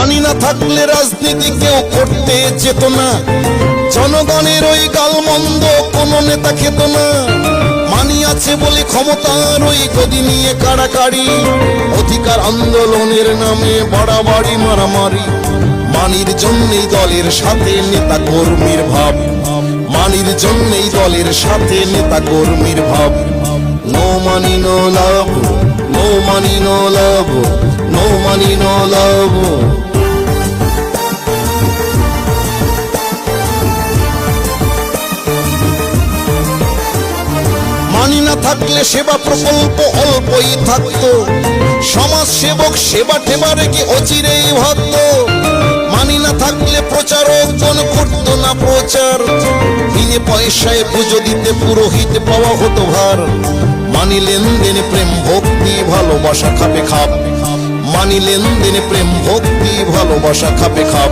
মানি না থাকলে রাজনীতি কেউ করতে যেত না, জনগণের ওই গালমন্দ কোন নেতা খেত না। মানি আছে বলে ক্ষমতার ওই গদি নিয়ে কাড়াকাড়ি, অধিকার আন্দোলনের নামে বাড়াবাড়ি মারামারি। মানির জন্যই দলের সাথে নেতা কর্মীর ভাব, মানির জন্যই দলের সাথে নেতা কর্মীর ভাব। নো মানি নো লাভ, নো মানি নো লাভ, নো মানি নো লাভ। মানি না থাকলে সেবা প্রকল্প অল্পই থাকতো, সমাজ সেবক সেবা টেবা রেখে অচিরেই ভাবত। মানি না থাকলে প্রচারক জন করত না প্রচার, বিনে পয়সায় পুজো দিতে পুরোহিত পাওয়া হতো ভার। মানি লেনদেনে প্রেম ভক্তি ভালোবাসা খাপে খাপ, মানি লেনদেনে প্রেম ভক্তি ভালোবাসা খাপে খাপ।